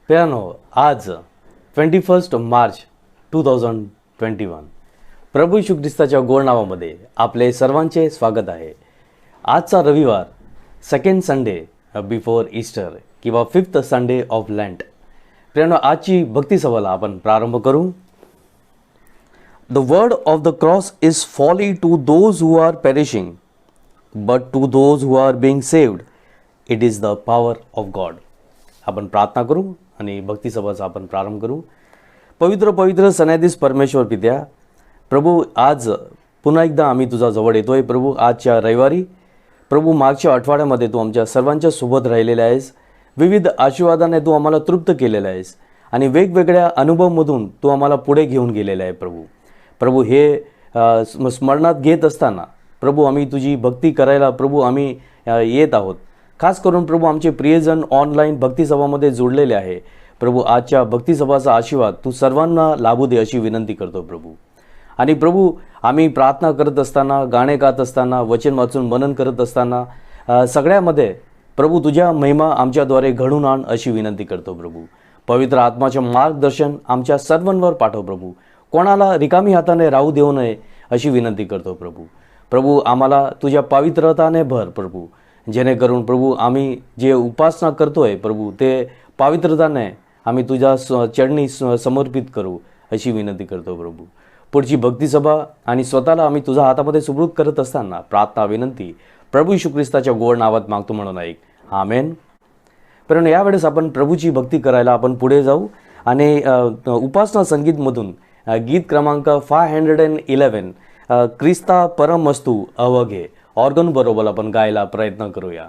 प्रियानो, आज 21 मार्च 2021 प्रभू येशू ख्रिस्ताच्या गोड नावामध्ये आपले सर्वांचे स्वागत आहे. आजचा रविवार, सेकंड संडे बिफोर ईस्टर किंवा फिफ्थ संडे ऑफ लेंट. प्रियानो, आजची भक्तिसभाला आपण प्रारंभ करू. The word of the cross is folly to those who are perishing, but to those who are being saved it is the power of God. आपण प्रार्थना करू आणि भक्तिसभाचा आपण प्रारंभ करू. पवित्र पवित्र सन्याधीश परमेश्वर पित्या, प्रभू, आज पुन्हा एकदा आम्ही तुझा जवळ येतोय. प्रभू, आजच्या रविवारी प्रभू, मागच्या आठवड्यामध्ये तू आमच्या सर्वांच्या सोबत राहिलेला आहेस. विविध आशीर्वादाने तू आम्हाला तृप्त केलेला आहेस आणि वेगवेगळ्या अनुभवमधून तू आम्हाला पुढे घेऊन गेलेला आहे. प्रभू, हे स्मरणात घेत असताना प्रभू, आम्ही तुझी भक्ती करायला प्रभू आम्ही येत आहोत. खास करून प्रभू, आमचे प्रियजन ऑनलाईन भक्तिसभामध्ये जोडलेले आहे. प्रभू, आजच्या भक्तिसभाचा आशीर्वाद तू सर्वांना लाभू दे अशी विनंती करतो प्रभू. आणि प्रभू, आम्ही प्रार्थना करत असताना, गाणे गात असताना, वचन वाचून मनन करत असताना सगळ्यामध्ये प्रभू तुझ्या महिमा आमच्याद्वारे घडून आण अशी विनंती करतो प्रभू. पवित्र आत्माचे मार्गदर्शन आमच्या सर्वांवर पाठव प्रभू. कोणाला रिकामी हाताने राहू देऊ नये अशी विनंती करतो प्रभू. आम्हाला तुझ्या पवित्रताने भर प्रभू, जेणेकरून प्रभू आम्ही जे उपासना करतोय प्रभू ते पवित्रताने आम्ही तुझ्या चरणी समर्पित करू अशी विनंती करतो प्रभू. पुढची भक्तिसभा आणि स्वतःला आम्ही तुझ्या हातामध्ये सुपूर्द करत असताना प्रार्थना विनंती प्रभू येशू ख्रिस्ताच्या गोड नावात मागतो म्हणून ऐक. आमेन. पण यावेळेस आपण प्रभूची भक्ती करायला आपण पुढे जाऊ आणि उपासना संगीतमधून गीत क्रमांक 511 ख्रिस्ता परमस्तु अवघे ऑर्गन बरोबर आपण गायला प्रयत्न करूया.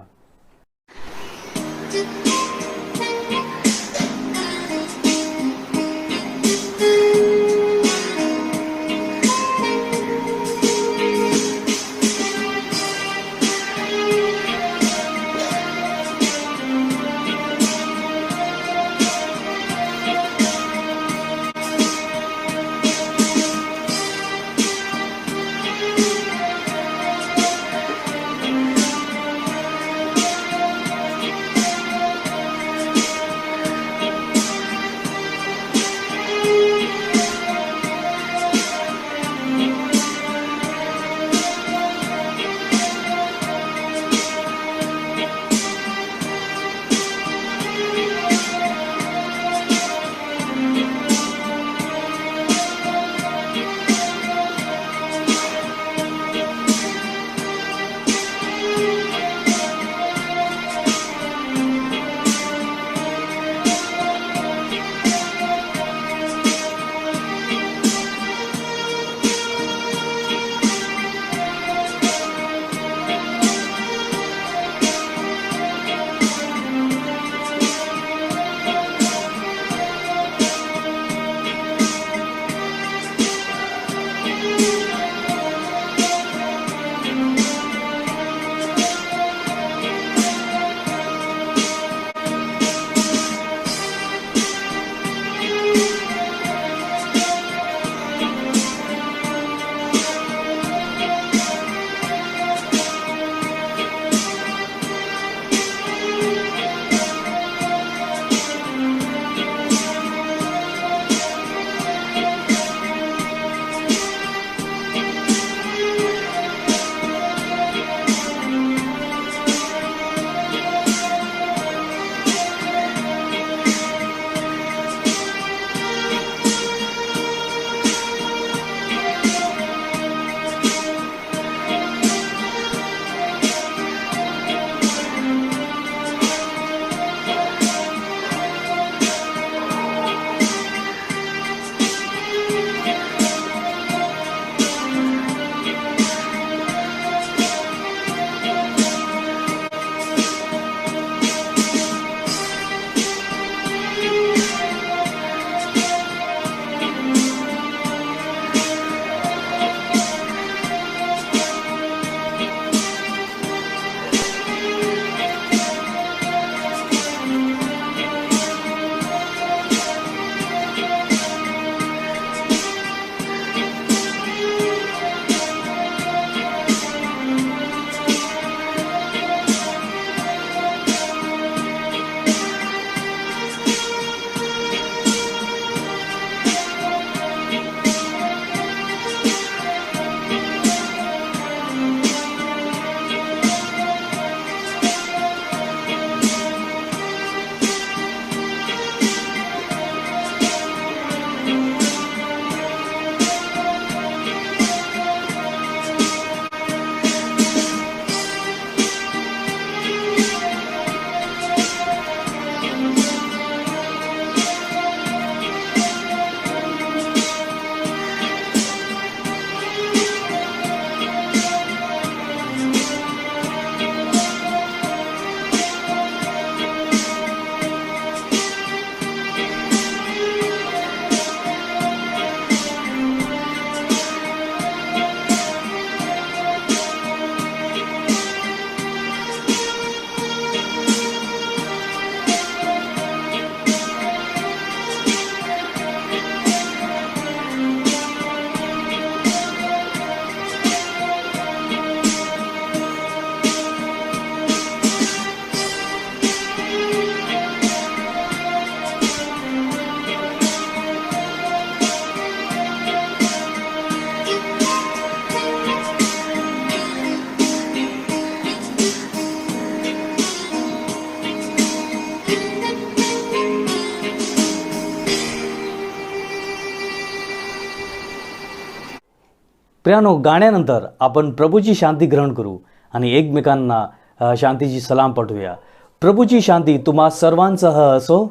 प्रियानो, गाण्यानंतर आपण प्रभूची शांती ग्रहण करू आणि एकमेकांना शांतीची सलाम पाठवूया. प्रभूची शांती तुम्हा सर्वांसह असो.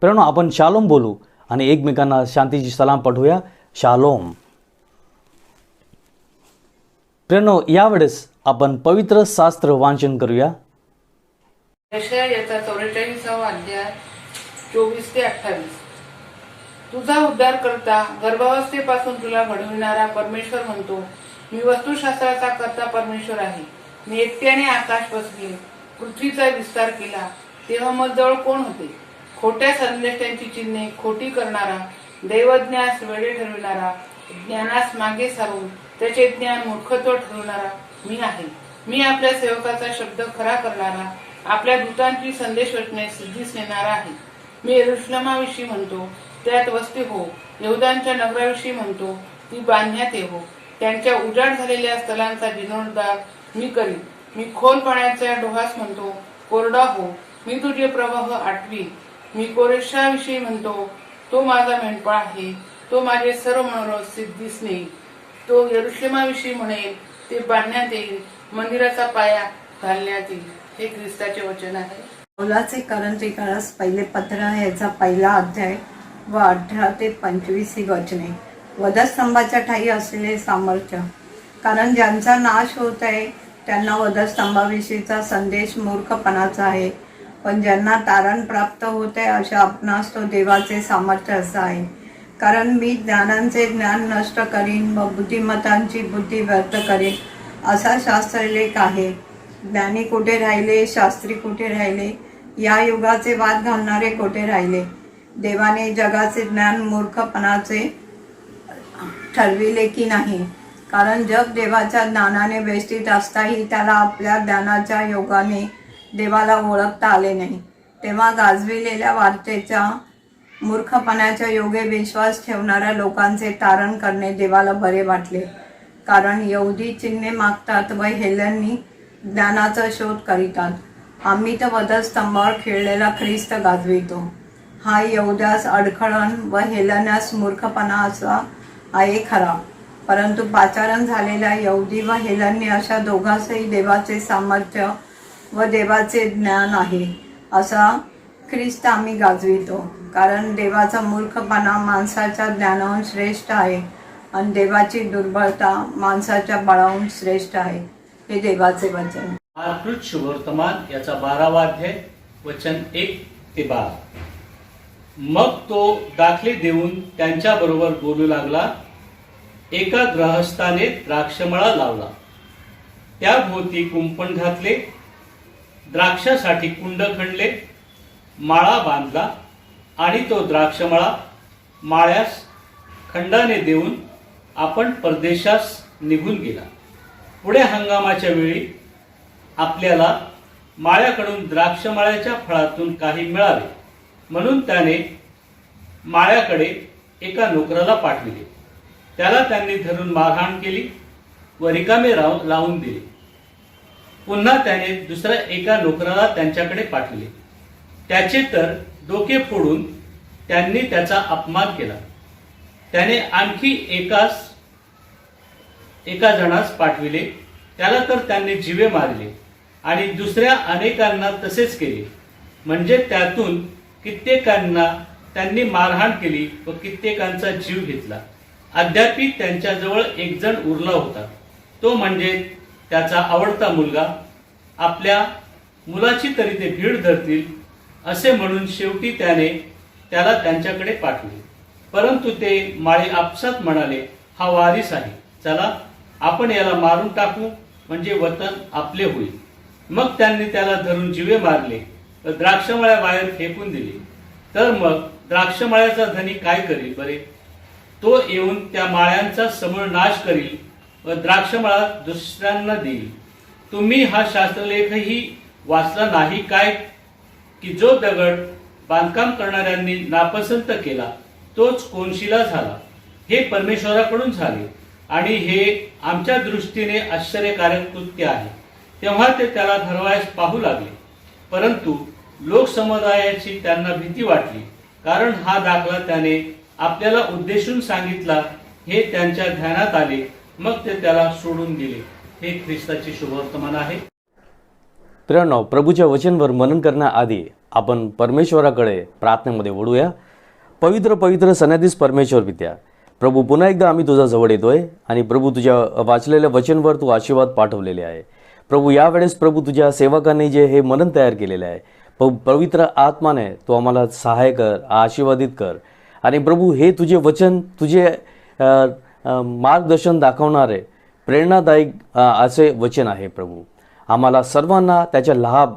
प्रियानो, आपण शालोम बोलू आणि एकमेकांना शांतीची सलाम पाठवूया. शालोम. प्रियानो, यावेळेस आपण पवित्र शास्त्र वाचन करूया. यशाया याचा 44वा अध्याय 24 ते 28. तुझा उद्धार करता गर्भावस्थेपासून तुला घडविणारा परमेश्वर म्हणतो, मी वस्तुशास्त्राचा करता परमेश्वर आहे. मी एकट्याने आकाश बसले, पृथ्वीचा विस्तार केला, तेव्हा माझजवळ कोण होते? खोट्या संदेशांची चिन्हे खोटी करणारा, दैवज्ञास वेडे ठरविणारा, ज्ञानास मागे सारून त्याचे ज्ञान मूर्खत्व ठरविणारा मी आहे. मी आपल्या सेवकाचा शब्द खरा करणारा, आपल्या दूतांची संदेश वचने सिद्धीस नेणारा आहे. मी यरूशलेमाविषयी म्हणतो, त्यात वस्ती हो. यहूदांच्या नगराविषयी म्हणतो, ती बांधण्यात येवो. त्यांच्या उजाड झालेल्या स्थलांचा जीर्णोद्धार मी करीन. मी खोल पाण्याच्या डोहास म्हणतो, कोरडा हो. मी तुझे प्रवाह आटवी. मी कोरेशाविषयी म्हणतो, तो माझा मेंढपाळ आहे. तो माझे सर्व मनोरथ सिद्धीस नेईल. तो यरूशलेमाविषयी म्हणेल, ते बांधण्यात येईल, मंदिराचा पाया घालण्यात येईल. हे ख्रिस्ताचे वचन आहे. पौलाचे करंथीकारास पहिले पत्र याचा पहिला अध्याय व 18 ते 25 ही वचने. वधस्तंभाच्या ठायी असलेले सामर्थ्य. कारण ज्यांचा नाश होत आहे त्यांना वधस्तंभाविषयीचा संदेश मूर्खपणाचा आहे, पण ज्यांना तारण प्राप्त होत आहे अशा आपणास तो देवाचे सामर्थ्य असं आहे. कारण मी ज्ञानांचे ज्ञान नष्ट करीन व बुद्धिमतांची बुद्धी व्यर्थ करीन, असा शास्त्रलेख आहे. ज्ञानी कुठे राहिले, शास्त्री कुठे राहिले, या युगाचे वाद घालणारे कुठे राहिले? देवाने जगाचे ज्ञान मूर्खपणाचे ठरविले की नाही? कारण जग देवाच्या ज्ञानाने वेष्टीत असताही त्याला आपल्या ज्ञानाच्या योगाने देवाला ओळखता आले नाही. तेव्हा गाजविलेल्या वार्तेच्या मूर्खपणाच्या योगे विश्वास ठेवणाऱ्या लोकांचे तारण करणे देवाला बरे वाटले. कारण यहुदी चिन्हे मागतात व हेलनी ज्ञानाचा शोध करीतात. आम्ही तर वधस्तंभावर खेळलेला ख्रिस्त गाजवितो. हा यहुद्यास अडखळण व हेलण्यास मूर्खपणा असा आहे खरा, परंतु पाचारण झालेल्या यहुदी व हेलनी अशा दोघांसही देवाचे सामर्थ्य व देवाचे ज्ञान आहे असा ख्रिस्त आम्ही गाजवितो. कारण देवाचा मूर्खपणा माणसाच्या ज्ञानाहून श्रेष्ठ आहे आणि देवाची दुर्बलता माणसाच्या बळाहून श्रेष्ठ आहे. हे देवाचे वचन. मार्क शुभवर्तमान याचा 12वा अध्याय वचन 1 ते 12. मग तो दाखले देऊन त्यांच्या बरोबर बोलू लागला. एका गृहस्थाने द्राक्षमळा लावला, त्या भोवती कुंपण घातले, द्राक्षासाठी कुंड खणले, माळा बांधला आणि तो द्राक्षमळा माळ्यास खंडाने देऊन आपण परदेशास निघून गेला. पुढे हंगामाच्या वेळी आपल्याला माळ्याकडून द्राक्षमळ्याच्या फळातून काही मिळाले, म्हणून त्याने माळ्याकडे एका नोकराला पाठविले. त्याला त्यांनी धरून मारहाण केली व रिकामे लावून दिले. पुन्हा त्याने दुसऱ्या एका नोकराला त्यांच्याकडे पाठविले. त्याचे तर डोके फोडून त्यांनी त्याचा अपमान केला. त्याने आणखी एका जणास पाठविले, त्याला तर त्यांनी जीवे मारले आणि दुसऱ्या अनेकांना तसेच केले. म्हणजे त्यातून कित्येकांना त्यांनी मारहाण केली व कित्येकांचा जीव घेतला. अद्यापि त्यांच्याजवळ एक जण उरला होता, तो म्हणजे त्याचा आवडता मुलगा. आपल्या मुलाची तरी ते भीड धरतील असे म्हणून शेवटी त्याने त्याला त्यांच्याकडे पाठवले. परंतु ते माळी आपसात म्हणाले, हा वारीस आहे, चला आपण याला मारून टाकू, म्हणजे वतन आपले होईल. मग त्यांनी त्याला धरून जीवे मारले व द्राक्षमळ्याबाहेर फेकून दिले. तर मग द्राक्षमळ्याचा धनी काय करील बरे? तो येऊन त्या माळ्यांचा समूळ नाश करील व द्राक्षमळा दुसऱ्यांना देईल. तुम्ही हा शास्त्रलेखही वाचला नाही काय, की जो दगड बांधकाम करणाऱ्यांनी नापसंत केला तोच कोनशिला झाला. हे परमेश्वराकडून झाले आणि हे आमच्या दृष्टीने आश्चर्यकारक कृत्य आहे. तेव्हा ते त्याला धरवायस पाहू लागले, परंतु लोकसमुदायाची त्यांना भीती वाटली, कारण हा दाखला त्याने आपल्याला उद्देशून सांगितला हे त्यांच्या ध्यानात आले, मग ते त्याला सोडून दिले. हे ख्रिस्ताचे शुभवर्तमान आहे. प्रियांनो, प्रभूच्या वचनवर मनन करण्याआधी आपण परमेश्वराकडे प्रार्थनेमध्ये वळूया. पवित्र पवित्र सन्याधीश परमेश्वर पित्या, प्रभू, पुन्हा एकदा आम्ही तुझ्या जवळ येतोय आणि प्रभू, तुझ्या वाचलेल्या वचनवर तू आशीर्वाद पाठवलेले आहे. प्रभू, यावेळेस प्रभू तुझ्या सेवकांनी जे हे मनन तयार केलेले आहे, पवित्र आत्माने तू आम्हाला सहाय्य कर, आशीर्वादित कर. आणि प्रभू, हे तुझे वचन, तुझे मार्गदर्शन दाखवणारे प्रेरणादायक असे वचन आहे. प्रभू, आम्हाला सर्वांना त्याचा लाभ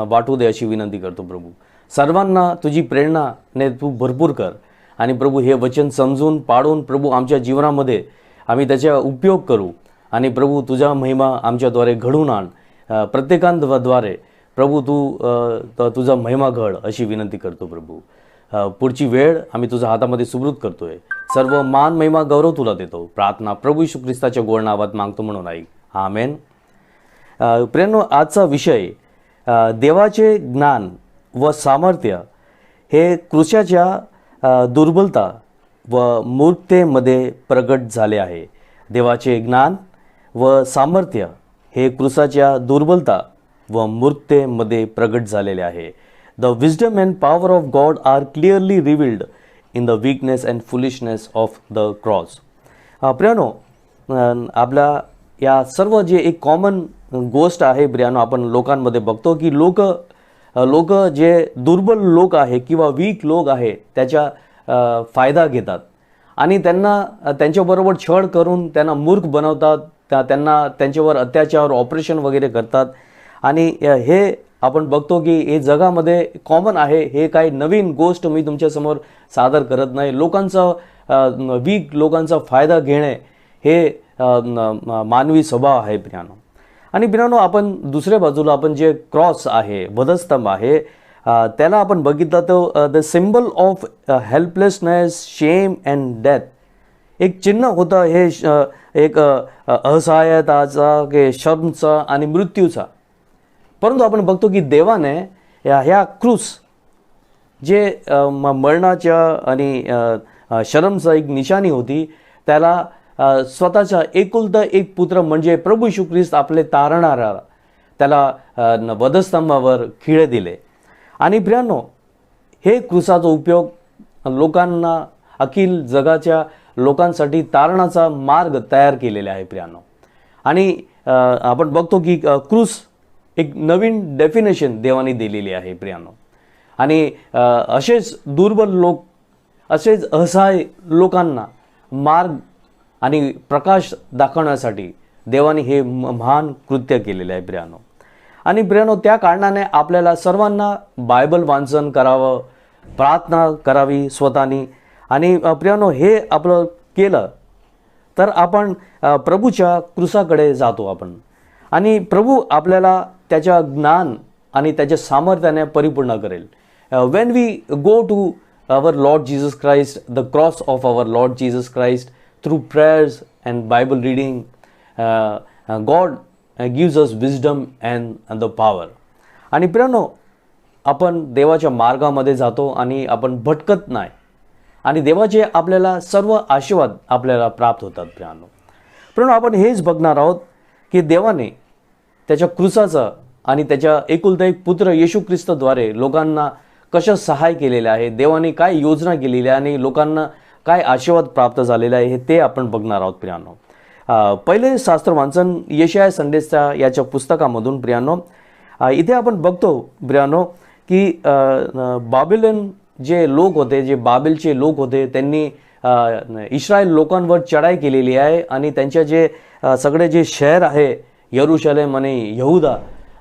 वाटू दे अशी विनंती करतो. प्रभू, सर्वांना तुझी प्रेरणाने तू भरपूर कर. आणि प्रभू, हे वचन समजून पाडून प्रभू आमच्या जीवनामध्ये आम्ही त्याचा उपयोग करू. आणि प्रभू, तुझा महिमा आमच्याद्वारे घडवून आण. प्रत्येकांद्वारे प्रभू तू तुझा महिमा घड अशी विनंती करतो. प्रभू, पुढची वेळ आम्ही तुझ्या हातामध्ये सुपूर्द करतोय. सर्व मान, महिमा, गौरव तुला देतो. प्रार्थना प्रभू येशू ख्रिस्ताच्या गोड नावात मागतो म्हणून ऐक. आमेन. प्रियांनो, आजचा विषय देवाचे ज्ञान व सामर्थ्य हे क्रुसाच्या दुर्बलता व मूर्खतेमध्ये प्रगट झाले आहे. देवाचे ज्ञान व सामर्थ्य हे क्रुसाच्या दुर्बलता व मूर्खतेमध्ये प्रगट झालेले आहे. The wisdom and power of God are clearly revealed in the weakness and foolishness of the cross. प्रियांनो, आपल्या या सर्व जे एक कॉमन गोष्ट आहे प्रियांनो, आपण लोकांमध्ये बघतो की लोक जे दुर्बल लोक आहे किंवा वीक लोक आहे त्याचा फायदा घेतात आणि त्यांच्याबरोबर छळ करून त्यांना मूर्ख बनवतात. त्यांना त्यांच्यावर अत्याचार, ऑपरेशन वगैरे करतात. आणि हे आपण बघतो की हे जगामध्ये कॉमन आहे. हे काही नवीन गोष्ट मी तुमच्यासमोर सादर करत नाही. वीक लोकांचा फायदा घेणे हे मानवी स्वभाव आहे प्रियांनो. आणि प्रियांनो, आपण दुसऱ्या बाजूला आपण जे क्रॉस आहे, वधस्तंभ आहे, त्याला आपण बघितलं तर द सिम्बल ऑफ हेल्पलेसनेस, शेम अँड डेथ. एक चिन्ह होतं हे एक असहायताचा, की शर्मचा आणि मृत्यूचा. परंतु आपण बघतो की देवाने ह्या क्रूस जे मरणाच्या आणि शरमचा एक निशाणी होती, त्याला स्वतःचा एकुलता एक पुत्र म्हणजे प्रभू येशू ख्रिस्त आपले तारणारा त्याला वधस्तंभावर खिळे दिले. आणि प्रियांनो, हे क्रूसाचा उपयोग लोकांना, अखिल जगाच्या लोकांसाठी तारणाचा मार्ग तयार केलेला आहे प्रियांनो. आणि आपण बघतो की क्रूस एक नवीन डेफिनेशन देवाने दिलेली आहे प्रियांनो. आणि असेच दुर्बल लोक, असेच असहाय लोकांना मार्ग आणि प्रकाश दाखवण्यासाठी देवाने हे महान कृत्य केलेले आहे प्रियांनो. आणि प्रियांनो, त्या कारणाने आपल्याला सर्वांना बायबल वाचन करावं, प्रार्थना करावी स्वतःनी. आणि प्रियांनो, हे आपलं केलं तर आपण प्रभूच्या क्रूसाकडे जातो आपण. आणि प्रभू आपल्याला त्याच्या ज्ञान आणि त्याच्या सामर्थ्याने परिपूर्ण करेल. When we go to our Lord Jesus Christ, the cross of our Lord Jesus Christ, through prayers and Bible reading, God gives us wisdom and the power. आणि प्रियांनो, आपण देवाच्या मार्गामध्ये जातो आणि आपण भटकत नाही. आणि देवाचे आपल्याला सर्व आशीर्वाद आपल्याला प्राप्त होतात प्रियांनो. प्रियांनो, आपण हेच बघणार आहोत की देवाने त्याच्या क्रूसाचा आणि त्याच्या एकुलता एक पुत्र येशू ख्रिस्तद्वारे लोकांना कसं सहाय्य केलेलं आहे, देवाने काय योजना केलेली आहे आणि लोकांना काय आशीर्वाद प्राप्त झालेला आहे, ते आपण बघणार आहोत प्रियांनो. पहिले शास्त्र वाचन यशाया संदेशच्या याच्या पुस्तकामधून प्रियांनो. इथे आपण बघतो प्रियांनो की बाबिलोन जे लोक होते, जे बाबेलचे लोक होते, त्यांनी इस्रायल लोकांवर चढाई केलेली आहे. आणि त्यांच्या जे सगळे जे शहर आहे, यरूशलेम आणि यहुदा,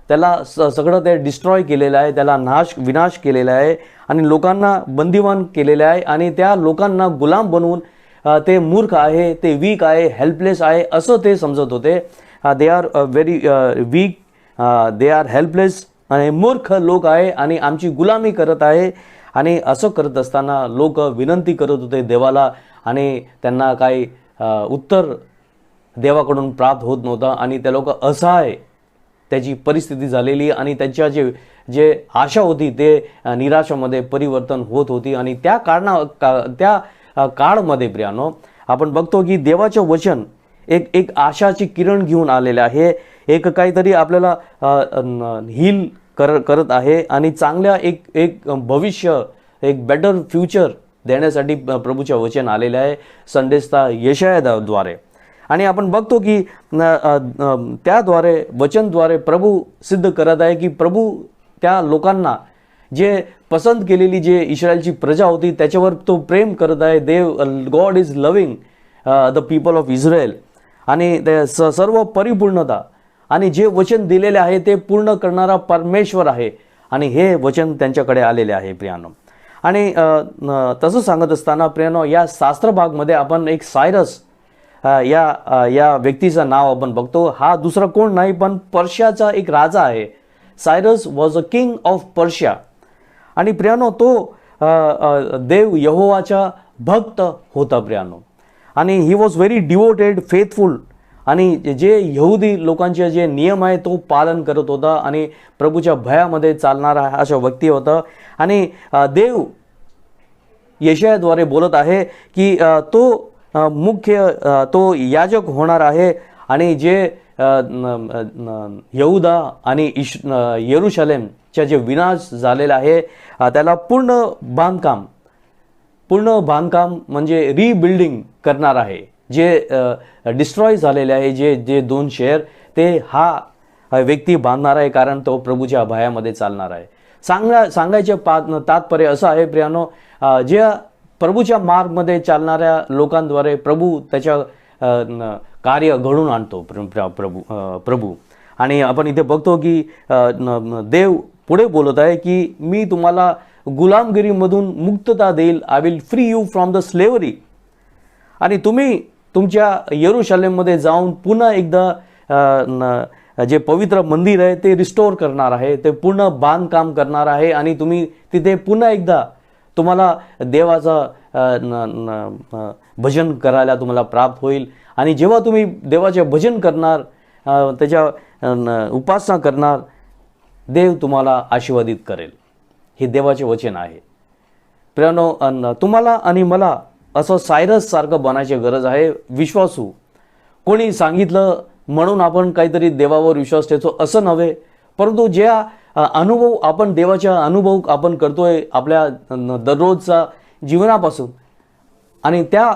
त्याला सगळं ते डिस्ट्रॉय केलेलं आहे, त्याला विनाश केलेला आहे आणि लोकांना बंदिवान केलेलं आहे. आणि त्या लोकांना गुलाम बनवून ते मूर्ख आहे, ते वीक आहे, हेल्पलेस आहे असं ते समजत होते. They are very weak, they are helpless आणि मूर्ख लोक आहे आणि आमची गुलामी करत आहे. आणि असं करत असताना लोक विनंती करत होते देवाला आणि त्यांना काही उत्तर देवाकडून प्राप्त होत नव्हतं. आणि त्या लोक असहाय त्याची परिस्थिती झालेली आणि त्यांच्या जे आशा होती ते निराशामध्ये परिवर्तन होत होती. आणि त्या काळामध्ये प्रियांनो, आपण बघतो की देवाचं वचन एक आशाची किरण घेऊन आलेले आहे, एक काहीतरी आपल्याला हील करत आहे आणि चांगल्या एक भविष्य, एक बेटर फ्युचर देण्यासाठी प्रभूचे वचन आलेले आहे संदेशता यशायाद्वारे. आणि आपण बघतो की त्याद्वारे वचनद्वारे प्रभू सिद्ध करत आहे की प्रभू त्या लोकांना जे पसंत केलेली जे इस्रायलची प्रजा होती त्याच्यावर तो प्रेम करत आहे. God is loving the people of Israel. आणि ते सर्व परिपूर्णता आणि जे वचन दिलेले आहे ते पूर्ण करणारा परमेश्वर आहे आणि हे वचन त्यांच्याकडे आलेले आहे प्रियानो. आणि तसं सांगत असताना प्रियानो, या शास्त्र भागमध्ये आपण एक सायरस या व्यक्तीचं नाव आपण बघतो. हा दुसरा कोण नाही पण पर्शियाचा एक राजा आहे. Cyrus was a king of Persia. आणि प्रियानो तो देव यहोवाचा भक्त होता प्रियानो. आणि he was very devoted, faithful. आणि जे यहुदी लोकांचे जे नियम आहे तो पालन करत होता आणि प्रभूच्या भयामध्ये चालणारा अशा व्यक्ती होता. आणि देव यशायाद्वारे बोलत आहे की तो तो याजक होणार आहे आणि जे यहुदा आणि यरूशलेमच्या जे विनाश झालेला आहे त्याला पूर्ण बांधकाम म्हणजे रिबिल्डिंग करणार आहे. जे डिस्ट्रॉय झालेले आहे, जे 2 शहर ते हा व्यक्ती बांधणार आहे, कारण तो प्रभूच्या भयामध्ये चालणार आहे. सांगायचे तात्पर्य असं आहे प्रियानो, ज्या प्रभूच्या मार्गमध्ये चालणाऱ्या लोकांद्वारे प्रभू त्याच्या कार्य घडून आणतो प्रभू. आणि आपण इथे बघतो की देव पुढे बोलत आहे की मी तुम्हाला गुलामगिरीमधून मुक्तता देईल. I will free you from the slavery. आणि तुम्ही तुमच्या यरूशलेममध्ये जाऊन पुन्हा एकदा जे पवित्र मंदिर आहे ते रिस्टोर करणार आहे, ते पूर्ण बांधकाम करणार आहे आणि तुम्ही तिथे पुन्हा एकदा तुम्हाला देवाचा भजन करायला तुम्हाला प्राप्त होईल. आणि जेव्हा तुम्ही देवाचे भजन करणार, त्याच्या उपासना करणार, देव तुम्हाला आशीर्वादित करेल. हे देवाचे वचन आहे प्रियानो. तुम्हाला आणि मला असं सायरस सारखं बनायची गरज आहे, विश्वासू. कोणी सांगितलं म्हणून आपण काहीतरी देवावर विश्वास ठेवतो असं नव्हे, परंतु ज्या अनुभव आपण देवाचा अनुभव आपण करतोय आपल्या दररोजचा जीवनापासून आणि त्या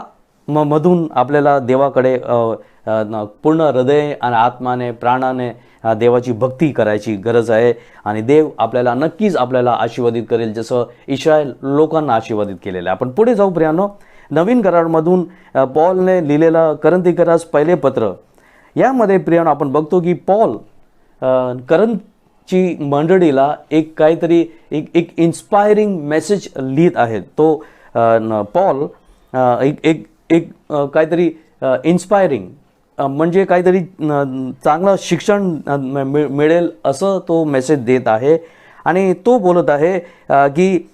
मधून आपल्याला देवाकडे पूर्ण हृदय आणि आत्माने प्राणाने देवाची भक्ती करायची गरज आहे. आणि देव आपल्याला नक्कीच आपल्याला आशीर्वादित करेल, जसं इस्रायल लोकांना आशीर्वादित केलेलं आहे. आपण पुढे जाऊ प्रियानो. नवीन करारामधून पॉलने लिहिलेलं करंथीकरास पहिले पत्र, यामध्ये प्रियानो आपण बघतो की पॉल करंथची मंडळीला एक काहीतरी एक इन्स्पायरिंग मेसेज लिहित आहेत. तो पॉल एक काहीतरी इन्स्पायरिंग म्हणजे काहीतरी चांगलं शिक्षण मिळेल असं तो मेसेज देत आहे. आणि तो बोलत आहे की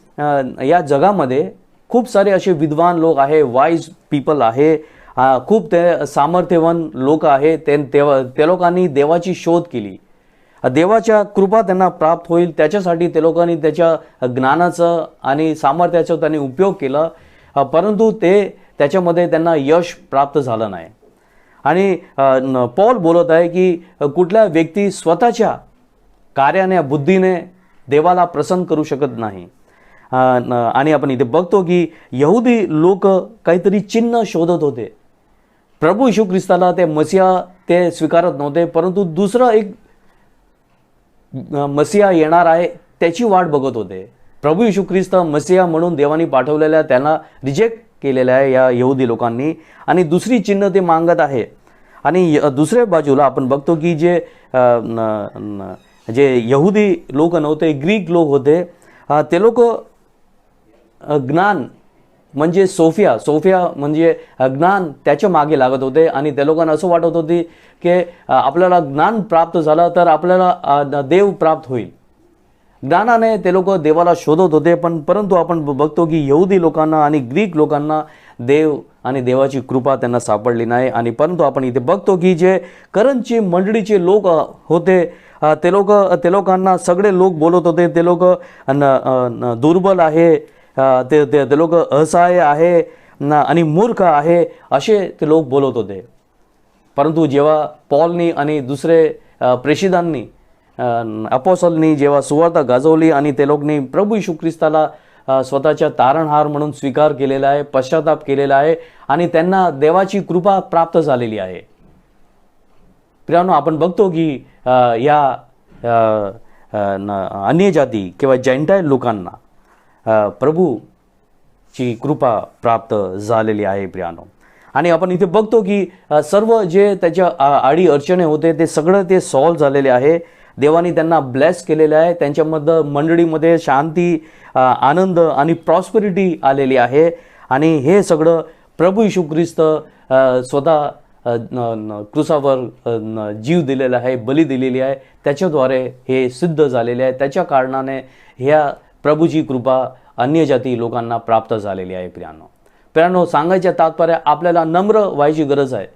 या जगामध्ये खूप सारे असे विद्वान लोक आहे, वाईज पीपल आहे, खूप ते सामर्थ्यवान लोक आहे. ते लोकांनी देवाची शोध केली, देवाच्या कृपा त्यांना प्राप्त होईल त्याच्यासाठी ते लोकांनी त्याच्या ज्ञानाचं आणि सामर्थ्याचा त्यांनी उपयोग केला, परंतु त्याच्यामध्ये त्यांना यश प्राप्त झालं नाही. आणि पॉल बोलत आहे की कुठल्या व्यक्ती स्वतःच्या कार्याने बुद्धीने देवाला प्रसन्न करू शकत नाही. आणि आपण इथे बघतो की यहुदी लोक काहीतरी चिन्ह शोधत होते. प्रभू येशू ख्रिस्ताला ते मसिया ते स्वीकारत नव्हते, परंतु दुसरं एक मसिया येणार आहे त्याची वाट बघत होते. प्रभू येशू ख्रिस्त मसिया म्हणून देवानी पाठवलेल्या त्यांना रिजेक्ट केलेलं आहे या यहुदी लोकांनी, आणि दुसरी चिन्ह ते मागत आहे. आणि दुसऱ्या बाजूला आपण बघतो की जे यहुदी लोक नव्हते, ग्रीक लोक होते, ते लोक ज्ञान म्हणजे सोफिया म्हणजे ज्ञान त्याच्या मागे लागत होते. आणि त्या लोकांना असं वाटत होते की आपल्याला ज्ञान प्राप्त झालं तर आपल्याला देव प्राप्त होईल. ज्ञानाने ते लोक देवाला शोधत होते, परंतु आपण बघतो की यहुदी लोकांना आणि ग्रीक लोकांना देव आणि देवाची कृपा त्यांना सापडली नाही. आणि परंतु आपण इथे बघतो की जे करंथची मंडळीचे लोक होते ते लोकांना सगळे लोक बोलत होते ते लोक दुर्बल आहे, ते लोक असहाय्य आहे, आणि मूर्ख आहे असे ते लोक बोलत होते. परंतु जेव्हा पॉलनी आणि दुसरे प्रेषितांनी अपोस्टलनी जेव्हा सुवार्ता गाजवली आणि ते लोकांनी प्रभू येशू ख्रिस्ताला स्वतःच्या तारणहार म्हणून स्वीकार केलेला आहे, पश्चाताप केलेला आहे आणि त्यांना देवाची कृपा प्राप्त झालेली आहे. प्रियानो, आपण बघतो की या अन्य जाती किंवा जेंटाईल लोकांना प्रभूची कृपा प्राप्त झालेली आहे प्रियानो. आणि आपण इथे बघतो की सर्व जे त्याच्या आडी अडचणी होते ते सगळं ते सॉल्व झालेले आहे. देवाने त्यांना ब्लेस केलेलं आहे. त्यांच्यामध्ये मंडळीमध्ये शांती, आनंद आणि प्रॉस्पेरिटी आलेली आहे. आणि हे सगळं प्रभू येशू ख्रिस्त स्वतः क्रुसावर जीव दिलेला आहे, बली दिलेली आहे, त्याच्याद्वारे हे सिद्ध झालेले आहे. त्याच्या कारणाने ह्या प्रभूची कृपा अन्य जाती लोकांना प्राप्त झालेली आहे. प्रियानो, सांगायच्या तात्पर्य आपल्याला नम्र व्हायची गरज आहे.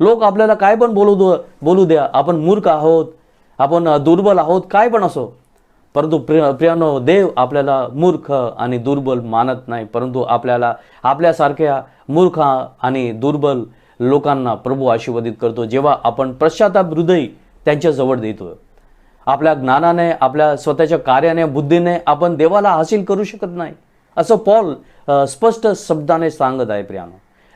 लोक आपल्याला काय पण बोलू द्या, आपण मूर्ख आहोत, आपण दुर्बल आहोत, काय पण असो, परंतु प्रियानो, देव आपल्याला मूर्ख आणि दुर्बल मानत नाही, परंतु आपल्यासारख्या मूर्ख आणि दुर्बल लोकांना प्रभू आशीर्वादित करतो जेव्हा आपण पश्चाताप हृदय त्यांच्याजवळ देतो. आपल्या ज्ञानाने, आपल्या स्वतःच्या कार्याने, बुद्धीने आपण देवाला हासिल करू शकत नाही, असं पॉल स्पष्ट शब्दाने सांगत आहे. प्रियानो,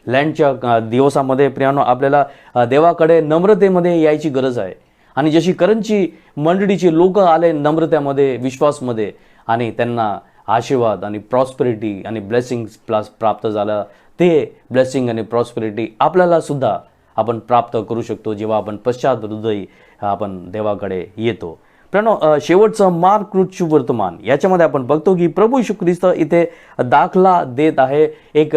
लँडच्या दिवसामध्ये प्रियानो आपल्याला देवाकडे नम्रतेमध्ये यायची गरज आहे. आणि जशी करंची मंडळीची लोक आले नम्रतेमध्ये, विश्वासमध्ये, आणि त्यांना आशीर्वाद आणि प्रॉस्पेरिटी आणि ब्लेसिंग्स प्राप्त झालं, ते ब्लेसिंग आणि प्रॉस्पेरिटी आपल्याला सुद्धा आपण प्राप्त करू शकतो जेव्हा आपण पश्चात हृदय आपण देवाकडे येतो. प्रियानो, शेवटचं मार्क कृतची वर्तमान याच्यामध्ये आपण बघतो की प्रभू येशू ख्रिस्त इथे दाखला देत आहे. एक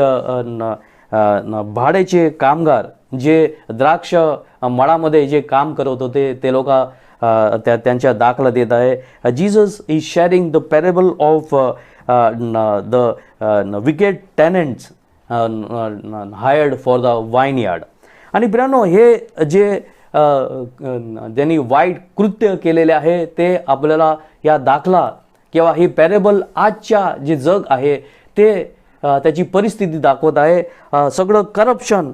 भाड्याचे कामगार जे द्राक्ष मळामध्ये जे काम करत होते ते लोक त्यांच्या दाखला देत आहे. Jesus is sharing the parable of the wicked tenants hired for the vineyard. आणि प्रियानो, हे जे ज्यांनी वाईट कृत्य केलेले आहे ते आपल्याला या दाखला किंवा ही पॅरेबल आजच्या जे जग आहे ते त्याची परिस्थिती दाखवत आहे. सगळं करप्शन,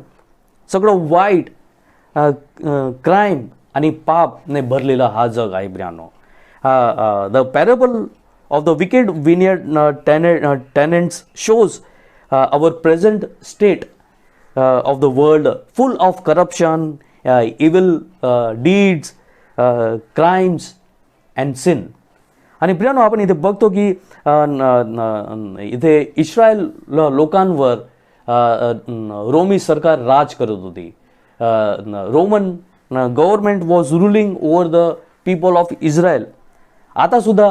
सगळं वाईट, क्राईम आणि पापने भरलेला हा जग आहे प्रियानो. The parable of the wicked vineyard tenants shows our present state of the world full of corruption, evil deeds, crimes and sin. आणि प्रियानो, आपण इथे बघतो की इथे इस्रायल लोकांवर रोमी सरकार राज करत होती. Roman government was ruling over the people of Israel. आता सुद्धा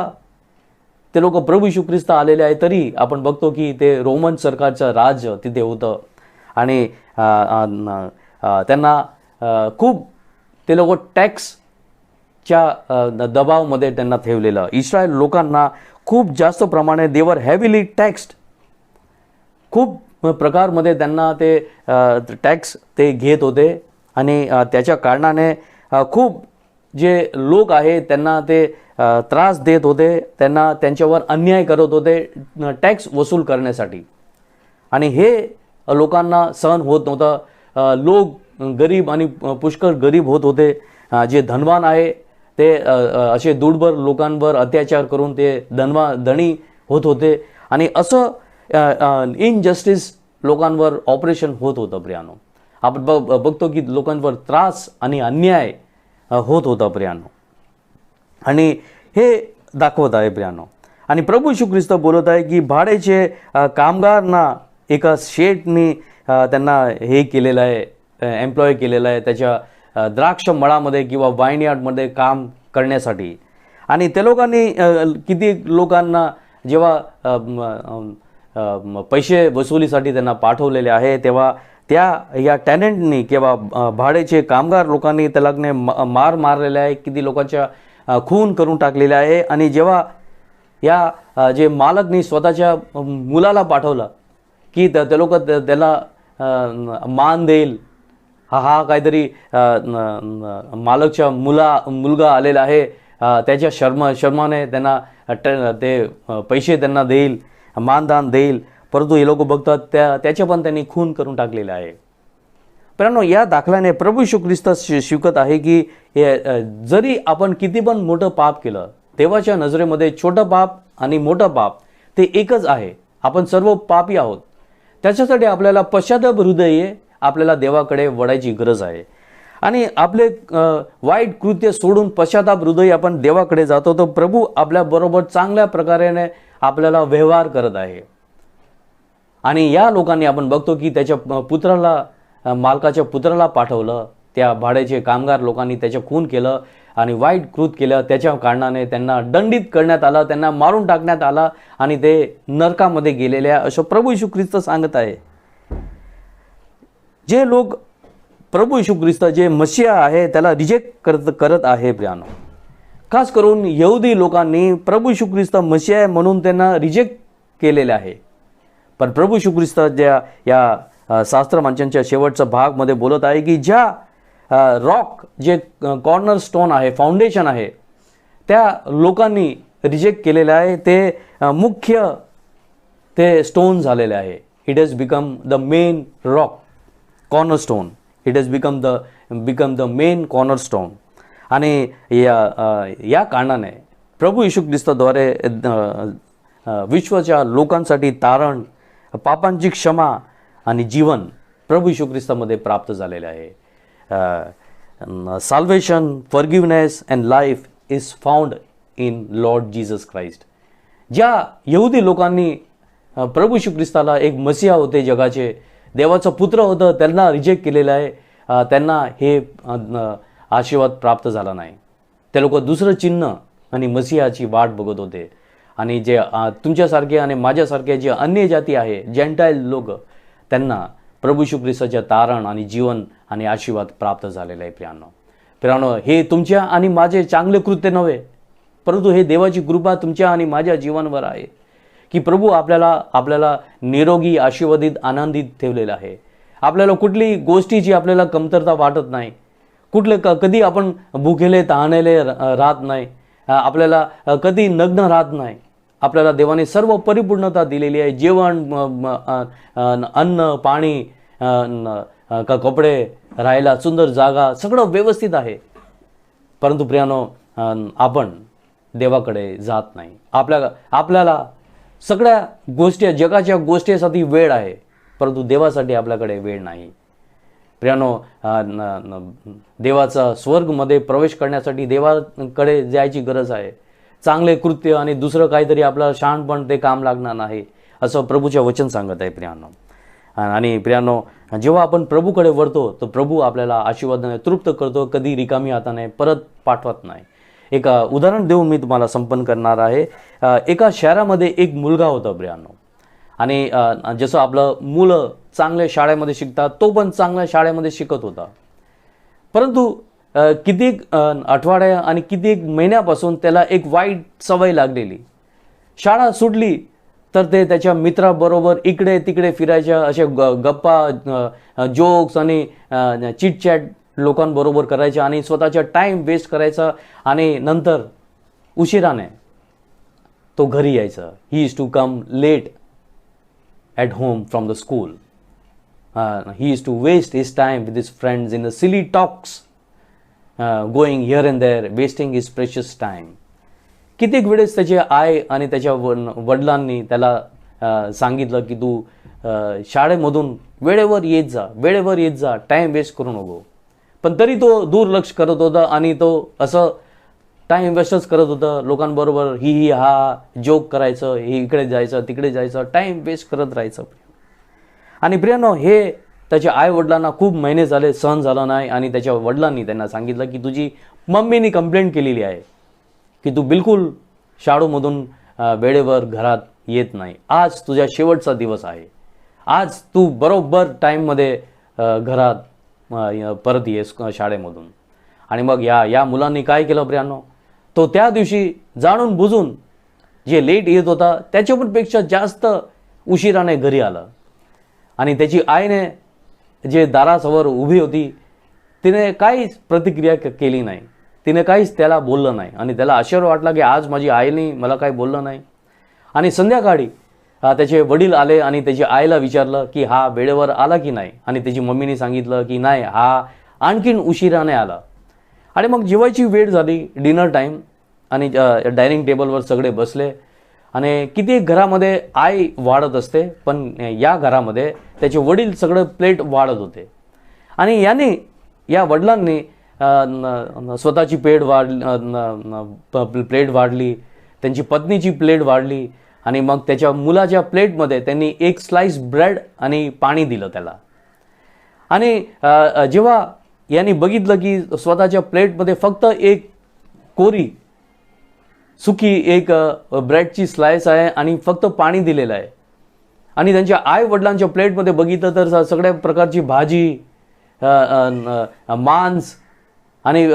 ते लोक प्रभू येशू ख्रिस्त आलेले आहे तरी आपण बघतो की ते रोमन सरकारचं राज तिथे होतं. आणि त्यांना खूप ते लोक टॅक्सच्या दबावामध्ये त्यांना ठेवलेलं. इस्रायल लोकांना खूप जास्त प्रमाणे देवर हेविली टॅक्स्ड, खूप प्रकारमध्ये त्यांना ते टॅक्स ते घेत होते. आणि त्याच्या कारणाने खूप जे लोक आहे त्यांना ते त्रास देत होते, त्यांना त्यांच्यावर अन्याय करत होते टॅक्स वसूल करण्यासाठी. आणि हे लोकांना सहन होत नव्हतं. लोक गरीब आणि पुष्कळ गरीब होत होते. जे धनवान आहे ते असे दुर्बल लोकांवर अत्याचार करून ते धनी होत होते. आणि असं इनजस्टिस लोकांवर ऑपरेशन होत होतं प्रियानो. आपण बघतो की लोकांवर त्रास आणि अन्याय होत होता प्रियानो. आणि हे दाखवत आहे प्रियानो. आणि प्रभू येशू ख्रिस्त बोलत आहे की भाड्याचे कामगारांना एका शेठनी त्यांना हे केलेलं आहे, एम्प्लॉय केलेलं आहे त्याच्या द्राक्ष मळामध्ये किंवा वाईन यार्डमध्ये काम करण्यासाठी. आणि त्या लोकांनी किती लोकांना जेव्हा पैसे वसुलीसाठी त्यांना पाठवलेले आहे तेव्हा या टेनंटनी किंवा भाड्याचे कामगार लोकांनी त्याला मारलेले आहे, किती लोकांच्या खून करून टाकलेले आहे. आणि जेव्हा या जे मालकनी स्वतःच्या मुलाला पाठवलं की ते लोक त्याला मान देईल, हा काहीतरी मालकच्या मुलगा आलेला आहे, त्याच्या शर्माने त्यांना ते पैसे त्यांना देईल, मानदान देईल. परंतु हे लोक बघतात त्याचे पण त्यांनी खून करून टाकलेले आहे. मित्रांनो, या दाखल्याने प्रभू येशू ख्रिस्त शिकत आहे की जरी आपण किती पण मोठं पाप केलं, देवाच्या नजरेमध्ये छोटं पाप आणि मोठं पाप ते एकच आहे. आपण सर्व पापी आहोत. त्याच्यासाठी आपल्याला पश्चाताप हृदय आपल्याला देवाकडे वळायची गरज आहे. आणि आपले वाईट कृत्य सोडून पश्चाताप हृदय आपण देवाकडे जातो, तर प्रभू आपल्याबरोबर चांगल्या प्रकारे आपल्याला व्यवहार करत आहे. आणि या लोकांनी आपण बघतो की त्याच्या पुत्राला, मालकाच्या पुत्राला पाठवलं, त्या भाड्याचे कामगार लोकांनी त्याचे खून केलं आणि वाईट कृत्य केलं. त्याच्या कारणाने त्यांना दंडित करण्यात आलं, त्यांना मारून टाकण्यात आला आणि ते नरकामध्ये गेलेले आहे, असं प्रभू येशू ख्रिस्त सांगत आहे. जे लोक प्रभू येशू ख्रिस्त जे मशिया आहे त्याला रिजेक्ट करत आहे प्रियानो, खास करून यहुदी लोकांनी प्रभू येशू ख्रिस्त मशिया आहे म्हणून त्यांना रिजेक्ट केलेले आहे. पण प्रभू येशू ख्रिस्त ज्या या शास्त्र माणसांच्या शेवटचा भागमध्ये बोलत आहे की ज्या रॉक जे कॉर्नर स्टोन आहे, फाउंडेशन आहे, त्या लोकांनी रिजेक्ट केलेले आहे. ते मुख्य ते स्टोन झालेले आहे. It has become the main rock, corner stone. It has become the main corner stone. आणि या कारणाने प्रभू येशू ख्रिस्ताद्वारे विश्वाच्या लोकांसाठी तारण, पापांची क्षमा आणि जीवन प्रभू येशू ख्रिस्तामध्ये प्राप्त झालेले आहे. salvation, forgiveness and life is found in Lord Jesus Christ. ज्या यहुदी लोकांनी प्रभू येशू ख्रिस्ताला एक मसीहा होते, जगाचे देवाचा पुत्र होतं, त्यांना रिजेक्ट केलेलं आहे. त्यांना हे आशीर्वाद प्राप्त झाला नाही. ते लोक दुसरं चिन्ह आणि मसीहाची वाट बघत होते. आणि जे तुमच्यासारखे आणि माझ्यासारखे जे अन्य जाती आहे, जेंटाईल लोक, त्यांना प्रभू येशू ख्रिस्ताचे तारण आणि जीवन आणि आशीर्वाद प्राप्त झालेला आहे. प्रियानो, हे तुमच्या आणि माझे चांगले कृत्य नव्हे, परंतु हे देवाची कृपा तुमच्या आणि माझ्या जीवनावर आहे की प्रभू आपल्याला निरोगी, आशीर्वादित, आनंदित ठेवलेलं आहे. आपल्याला कुठली गोष्टीची आपल्याला कमतरता वाटत नाही. कधी आपण भुकेले, तहानेले राहत नाही. आपल्याला कधी नग्न राहत नाही. आपल्याला देवाने सर्व परिपूर्णता दिलेली आहे. जेवण, अन्न, पाणी, कपडे, राहायला सुंदर जागा, सगळं व्यवस्थित आहे. परंतु प्रियानो, आपण देवाकडे जात नाही. आपल्याला सगळ्या गोष्टी, जगाच्या गोष्टीसाठी वेळ आहे, परंतु देवासाठी आपल्याकडे वेळ नाही. प्रियानो, देवाचा स्वर्गमध्ये प्रवेश करण्यासाठी देवाकडे जायची गरज आहे. चांगले कृत्य आणि दुसरं काहीतरी आपल्याला शहाणपण ते काम लागणार नाही, असं प्रभूचे वचन सांगत आहे प्रियानो. आणि प्रियानो, जेव्हा आपण प्रभूकडे वळतो तर प्रभू आपल्याला आशीर्वादाने तृप्त करतो, कधी रिकामी हाताने परत पाठवत नाही. एक उदाहरण देऊन मी तुम्हाला संपन्न करणार आहे. एका शहरामध्ये एक मुलगा होता प्रियानो. आणि जसं आपलं मुलं चांगल्या शाळेमध्ये शिकतात, तो पण चांगल्या शाळेमध्ये शिकत होता. परंतु कित्येक आठवड्या आणि कित्येक महिन्यापासून त्याला एक वाईट सवय लागलेली. शाळा सुटली तर ते त्याच्या मित्राबरोबर इकडे तिकडे फिरायच्या, असे गप्पा, जोक्स आणि चिटचॅट लोकांबरोबर करायच्या आणि स्वतःचा टाईम वेस्ट करायचा. आणि नंतर उशिराने तो घरी यायचा. He is to come late at home from the school. He used to waste his time with his friends in the silly talks, going here and there, wasting his precious time. कित्येक वेळेस त्याचे आई आणि त्याच्या वडिलांनी त्याला सांगितलं की तू शाळेमधून वेळेवर येत जा, टाईम वेस्ट करू नको. पण तरी तो दुर्लक्ष करत होता आणि तो असं टाईम वेस्टच करत होतं. लोकांबरोबर ही हा जोक करायचं, हे इकडे जायचं, तिकडे जायचं, टाईम वेस्ट करत राहायचं. आणि प्रियानो, हे त्याच्या आई वडिलांना खूप महिने झाले सहन झालं नाही. आणि त्याच्या वडिलांनी त्यांना सांगितलं की तुझी मम्मीनी कंप्लेंट केलेली आहे की तू बिलकुल शाळेमधून वेळेवर घरात येत नाही. आज तुझ्या शेवटचा दिवस आहे. आज तू बरोबर टाईममध्ये घरात परत ये शाळेमधून. आणि मग या मुलांनी काय केलं प्रियानो, तो त्या दिवशी जाणून बुजून जे लेट येत होता त्याच्यापेक्षा जास्त उशिराने घरी आला. आणि त्याची आईने जे दारासमोर उभी होती तिने काहीच प्रतिक्रिया केली नाही. तिने काहीच त्याला बोललं नाही. आणि त्याला आश्चर्य वाटला की आज माझी आईने मला काही बोललं नाही. आणि संध्याकाळी त्याचे वडील आले आणि त्याची आईला विचारलं की हा वेळेवर आला की नाही, आणि त्याची मम्मीने सांगितलं की नाही, हा आणखीन उशिराने आला. आणि मग जेवायची वेळ झाली, डिनर टाईम, आणि डायनिंग टेबलवर सगळे बसले. आणि किती घरामध्ये आई वाढत असते, पण या घरामध्ये त्याचे वडील सगळं प्लेट वाढत होते. आणि या वडिलांनी स्वतःची प्लेट वाढली, त्यांची पत्नीची प्लेट वाढली, आणि मग त्याच्या मुलाच्या प्लेटमध्ये त्यांनी एक स्लाइस ब्रेड आणि पाणी दिलं त्याला. आणि जेव्हा यांनी बघितलं की स्वतःच्या प्लेटमध्ये फक्त एक कोरी सुकी एक ब्रेडची स्लाइस आहे आणि फक्त पाणी दिलेलं आहे, आणि त्यांच्या आई वडिलांच्या प्लेटमध्ये बघितलं तर सगळ्या प्रकारची भाजी, मांस आणि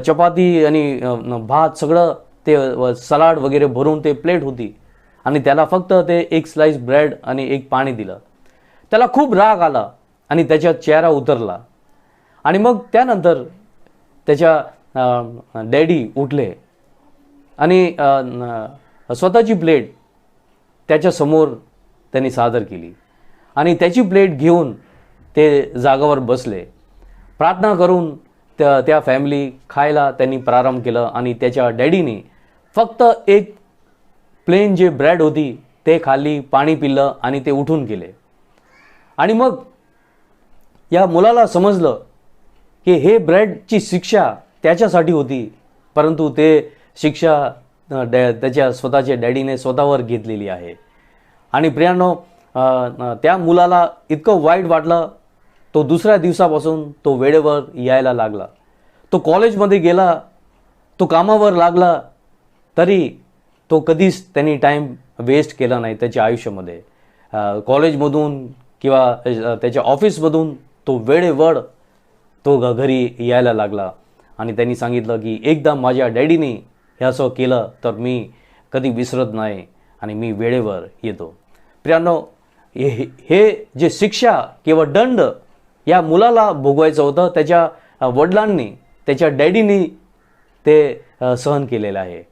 चपाती आणि भात, सगळं ते सलाड वगैरे भरून ते प्लेट होती, आणि त्याला फक्त ते एक स्लाइस ब्रेड आणि एक पाणी दिलं. त्याला खूप राग आला आणि त्याचा चेहरा उतरला. आणि मग त्यानंतर त्याच्या डॅडी उठले आणि स्वतःची प्लेट त्याच्यासमोर त्यांनी सादर केली, आणि त्याची प्लेट घेऊन ते जागावर बसले. प्रार्थना करून त्या फॅमिली खायला त्यांनी प्रारंभ केलं, आणि त्याच्या डॅडीने फक्त एक प्लेन जे ब्रेड होती ते खाल्ली, पाणी पिलं, आणि ते उठून गेले. आणि मग या मुलाला समजलं की हे ब्रेडची शिक्षा त्याच्यासाठी होती, परंतु ते शिक्षा त्याच्या स्वतःच्या डॅडीने स्वतःवर घेतलेली आहे. आणि प्रियांनो, त्या मुलाला इतकं वाईट वाटलं, तो दुसऱ्या दिवसापासून तो वेळेवर यायला लागला. तो कॉलेजमध्ये गेला, तो कामावर लागला, तरी तो कधीच त्यांनी टाईम वेस्ट केला नाही त्याच्या आयुष्यामध्ये. कॉलेजमधून किंवा त्याच्या ऑफिसमधून तो वेळेवर तो घरी यायला लागला. आणि त्यांनी सांगितलं की एकदा माझ्या डॅडीने हे असं केलं तर मी कधी विसरत नाही, आणि मी वेळेवर येतो. प्रियांनो, हे जे शिक्षा किंवा दंड या मुलाला भोगवायचं होतं, त्याच्या वडिलांनी, त्याच्या डॅडीनी ते सहन केलेलं आहे.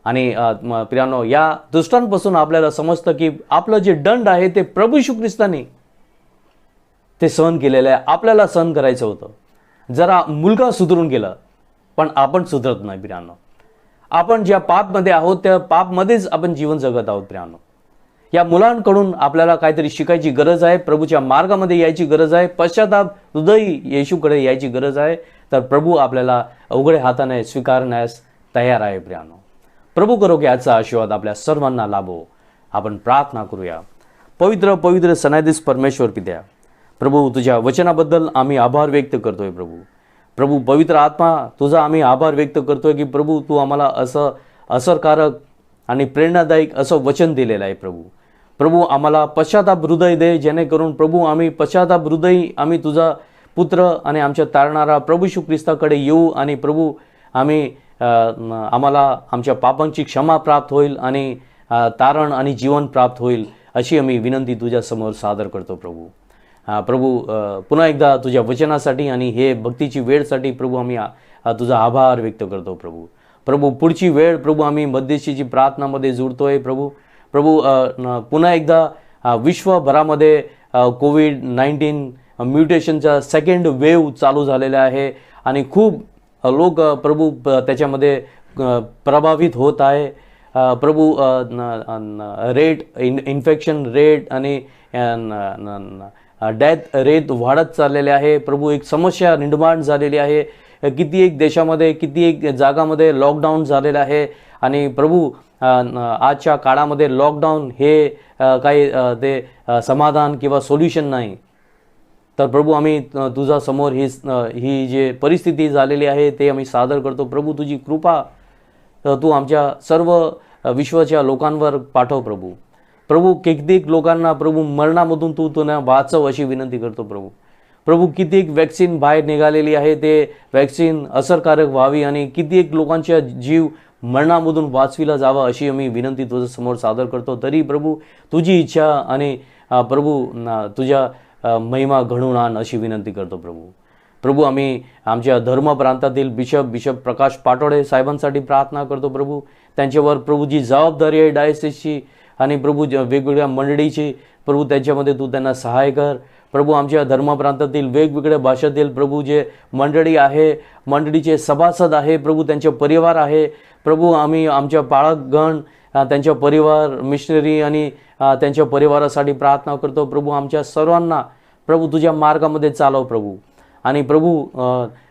आणि प्रियांनो, या दुष्टांपासून आपल्याला समजतं की आपलं जे दंड आहे ते प्रभू येशू ख्रिस्ताने ते सहन केलेलं आहे. आपल्याला सहन करायचं होतं. जरा मुलगा सुधरून गेला, पण आपण सुधरत नाही प्रियांनो. आपण ज्या पापमध्ये आहोत त्या पापमध्येच आपण जीवन जगत आहोत प्रियांनो. या मुलांकडून आपल्याला काहीतरी शिकायची गरज आहे, प्रभूच्या मार्गामध्ये यायची गरज आहे, पश्चाताप हृदयी येशूकडे यायची गरज आहे. तर प्रभू आपल्याला उघड्या हाताने स्वीकारण्यास तयार आहे प्रियांनो. प्रभू करो की आजचा आशीर्वाद आपल्या सर्वांना लाभो. आपण प्रार्थना करूया. पवित्र पवित्र सनाधीश परमेश्वर पित्या, प्रभू तुझ्या वचनाबद्दल आम्ही आभार व्यक्त करतोय प्रभू पवित्र आत्मा तुझा आम्ही आभार व्यक्त करतोय की प्रभू तू आम्हाला असं असरकारक आणि प्रेरणादायक असं वचन दिलेलं आहे. प्रभू आम्हाला पश्चाताप हृदय दे, जेणेकरून प्रभू आम्ही पश्चाताप हृदय आम्ही तुझा पुत्र आणि आमच्या तारणारा प्रभू येशू ख्रिस्ताकडे येऊ, आणि प्रभू आम्हाला आमच्या पापांची क्षमा प्राप्त होईल आणि तारण आणि जीवन प्राप्त होईल, अशी आम्ही विनंती तुझ्या समोर सादर करतो प्रभू. पुन्हा तुझ्या वचनासाठी आणि हे भक्तीची वेळसाठी प्रभू आम्ही तुझा आभार व्यक्त करतो प्रभू. पुढची वेळ प्रभू आम्ही मध्यस्थीची प्रार्थनामध्ये जुळतोय प्रभू. पुन्हा एकदा विश्वभरामध्ये कोविड-19 म्युटेशनचा सेकंड वेव्ह चालू झालेला आहे, आणि खूप लोक प्रभू त्याच्यामध्ये प्रभावित होत आहे प्रभू. इन्फेक्शन रेट आणि डेथ रेट वाढत चाललेले आहे प्रभू. एक समस्या निर्माण झालेली आहे. कित्येक देशामध्ये कित्येक जागामध्ये लॉकडाऊन झालेलं आहे, आणि प्रभू आजच्या काळामध्ये लॉकडाऊन हे काही ते समाधान किंवा सोल्युशन नाही. तर प्रभू आम्ही तुझा समोर ही जे परिस्थिती झालेली आहे ते आम्ही सादर करतो प्रभू. तुझी कृपा तू आमच्या सर्व विश्वाच्या लोकांवर पाठव प्रभू. कित्येक लोकांना प्रभू मरणामधून तू त्यांना वाचव अशी विनंती करतो प्रभू. कित्येक वॅक्सिन बाहेर निघालेली आहे, ते वॅक्सिन असरकारक व्हावी आणि कित्येक लोकांच्या जीव मरणामधून वाचविला जावा अशी आम्ही विनंती तुझ्या समोर सादर करतो. तरी प्रभू तुझी इच्छा आणि प्रभू तुझ्या महिमा घडवून आण अशी विनंती करतो प्रभू. आम्ही आमच्या धर्म प्रांतातील बिशप प्रकाश पाटोडे साहेबांसाठी प्रार्थना करतो प्रभू. त्यांच्यावर प्रभू जी जबाबदारी आहे डायसिसची आणि प्रभू वेगवेगळ्या मंडळीची प्रभू त्याच्यामध्ये तू त्यांना सहाय कर. प्रभू आमच्या धर्मप्रांतातील वेगवेगळ्या भाषेतील प्रभू जे मंडळी आहे, मंडळीचे सभासद आहे प्रभू, त्यांचे परिवार आहे प्रभू, आम्ही आमच्या पाळकगण त्यांच्या परिवार मिशनरी आणि त्यांच्या परिवारासाठी प्रार्थना करतो प्रभू. आमच्या सर्वांना प्रभू तुझ्या मार्गामध्ये चालव प्रभू. आणि प्रभू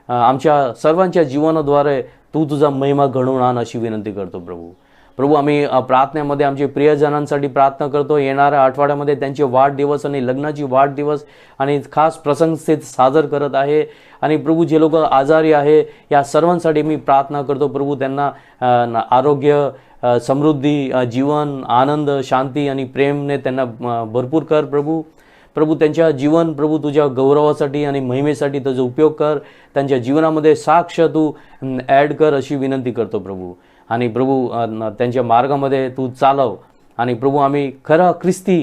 आमच्या सर्वांच्या जीवनाद्वारे तू तुझा महिमा घडवून आण अशी विनंती करतो प्रभू. प्रभू आम्ही प्रार्थनेमध्ये आमचे प्रियजनांसाठी प्रार्थना करतो. येणाऱ्या आठवड्यामध्ये त्यांचे वाढदिवस आणि लग्नाची वाढदिवस आणि खास प्रसंग साजर करत आहे. आणि प्रभू जे लोक आजारी आहे या सर्वांसाठी मी प्रार्थना करतो प्रभू. त्यांना आरोग्य, समृद्धी, जीवन, आनंद, शांती आणि प्रेमने त्यांना भरपूर कर प्रभू. प्रभू त्यांच्या जीवन प्रभू तुझ्या गौरवासाठी आणि महिमेसाठी तुझा उपयोग कर. त्यांच्या जीवनामध्ये साक्ष तू ॲड कर अशी विनंती करतो प्रभू. आणि प्रभू त्यांच्या मार्गामध्ये तू चालव. आणि प्रभू आम्ही खरा ख्रिस्ती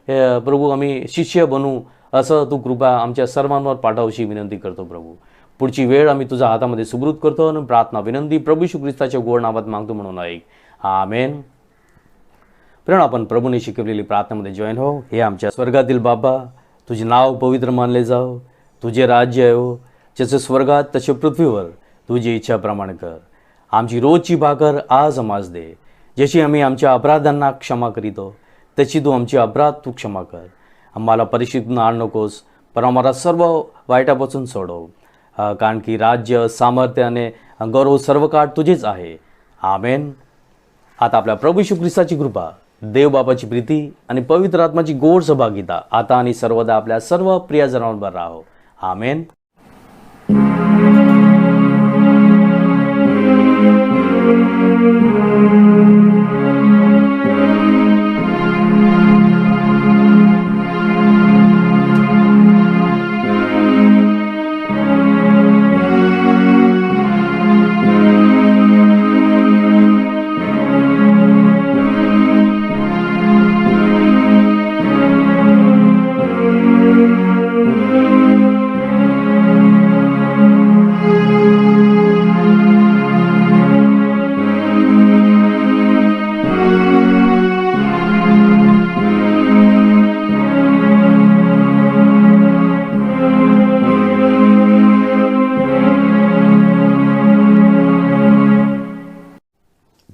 प्रभू आम्ही शिष्य बनू असं तू कृपा आमच्या सर्वांवर पाठवशी विनंती करतो प्रभू. पुढची वेळ आम्ही तुझ्या हातामध्ये सुगृत करतो आणि प्रार्थना विनंती प्रभू येशू ख्रिस्ताच्या गोड नावात मागतो म्हणून ऐक. आमेन. प्रेम आपण प्रभूने शिकवलेली प्रार्थनेमध्ये जॉईन हो. हे आमच्या स्वर्गातील बाबा, तुझे नाव पवित्र मानले जाओ, तुझे राज्य आहे हो, जसे स्वर्गात तसे पृथ्वीवर तुझी इच्छाप्रमाणे कर. आमची रोजची भाकर आज आम्हास दे, जशी आम्ही आमच्या अपराधांना क्षमा करीतो तशी तू आमचे अपराध तू क्षमा कर. आम्हाला परीक्षेतून आण नकोस, पण आम्हाला सर्व वाईटापासून सोडव, कारण की राज्य, सामर्थ्य आणि गौरव सर्व काळ तुझेच आहे. आमेन. आता आपल्या प्रभू येशू ख्रिस्ताची कृपा, देव बाबाची प्रीती आणि पवित्र आत्माची गोड सहभागिता आता आणि सर्वदा आपल्या सर्व प्रियजनांवर राहो. आमेन.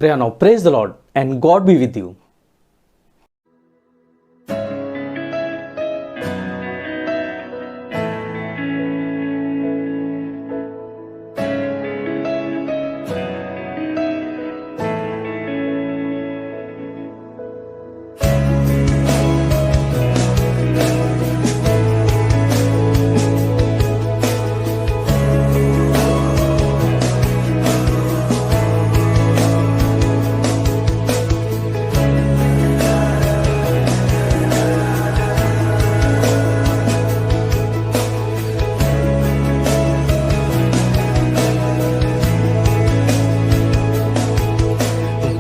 Pray now. Praise the Lord and God be with you.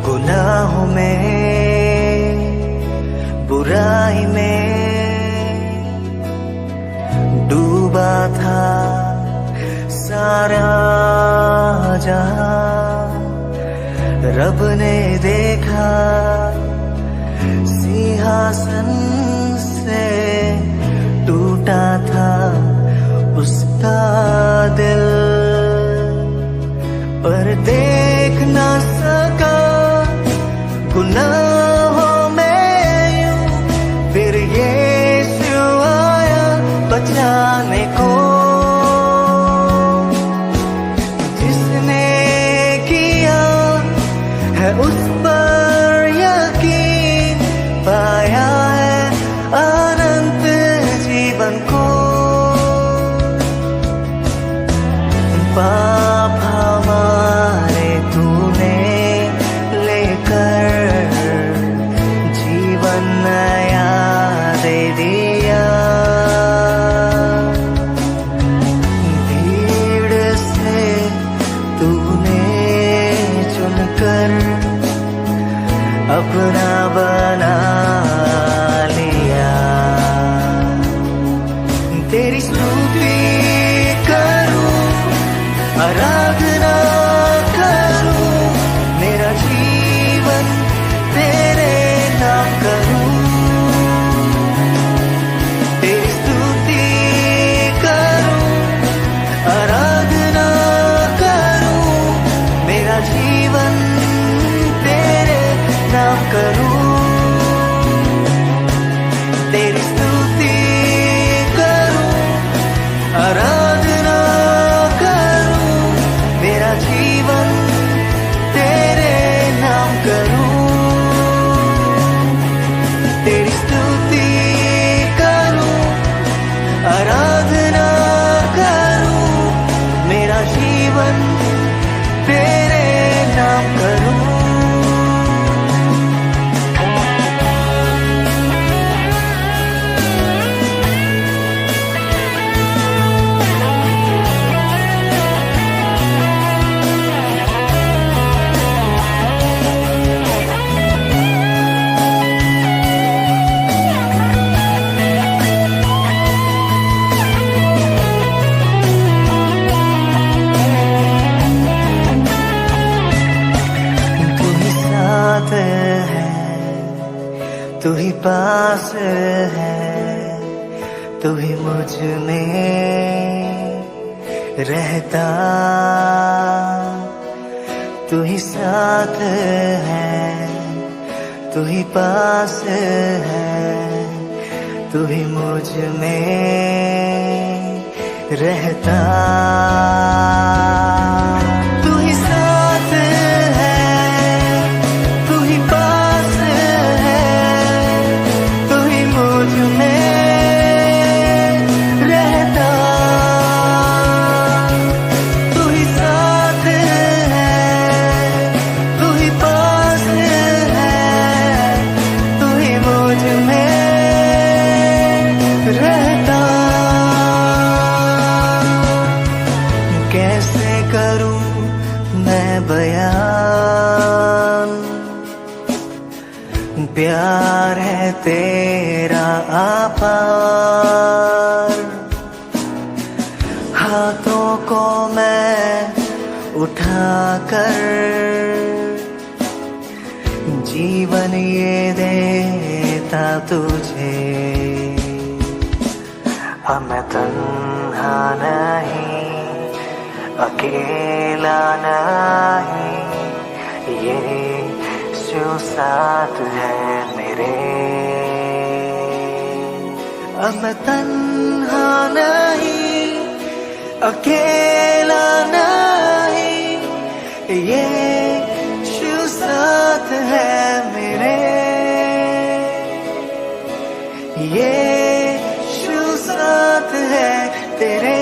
गुनाहों में, बुराई में डूबा था सारा जहां, रब ने देखा सिंहासन से टूटा था उसका दिल, पर देख ना सका गुनाहों में यूं, फिर यीशु आया बचाने को, जिसने किया है उस पर यकीन, पाया है अनंत जीवन को। पाप हमारे तूने लेकर जीवन नया दे दिया, भीड़ से तूने चुनकर अपना बना लिया। तू ही पास है, तू ही मुझ में रहता, तू ही साथ है, तू ही पास है, तू ही मुझ में रहता, तू ही साथ है, तू ही पास है, तू ही मुझ में रहता, तू ही साथ है, तू ही पास है, तू ही मुझ में रहता। कैसे करूं मैं बयान, प्यार है तेरा अपार, हाथों को मैं उठाकर जीवन ये देता तुझे। अब मैं तन्हा नहीं, अकेला नहीं, ये जो साथ है मेरे। अब मैं तन्हा नहीं, अकेला नहीं, ये जो साथ है मेरे, ये जो साथ है तेरे।